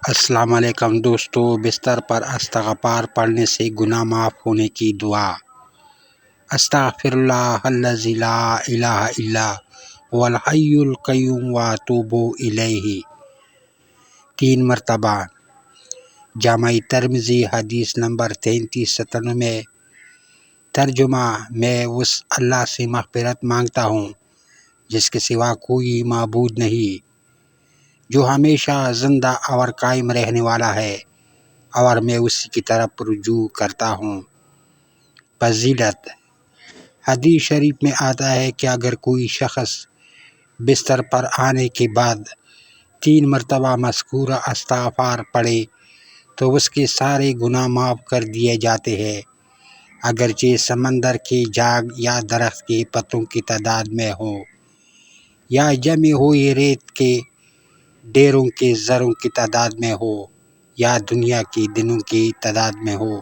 السلام علیکم دوستو، بستر پر استغفار پڑھنے سے گناہ معاف ہونے کی دعا۔ استغفر اللہ الذی لا الہ الا هو الحی القیوم واتوب الیہ 3 مرتبہ۔ جامع ترمذی حدیث نمبر 3397 ترجمہ: میں اس اللہ سے مغفرت مانگتا ہوں جس کے سوا کوئی معبود نہیں، جو ہمیشہ زندہ اور قائم رہنے والا ہے، اور میں اسی کی طرف رجوع کرتا ہوں۔ فضیلت: حدیث شریف میں آتا ہے کہ اگر کوئی شخص بستر پر آنے کے بعد 3 مرتبہ مذکورہ استغفار پڑھے تو اس کے سارے گناہ معاف کر دیے جاتے ہیں، اگرچہ سمندر کے جھاگ یا درخت کے پتوں کی تعداد میں ہو، یا جمے ہوئے ریت کے ڈھیروں کے ذروں کی تعداد میں ہو، یا دنیا کے دنوں کی تعداد میں ہو۔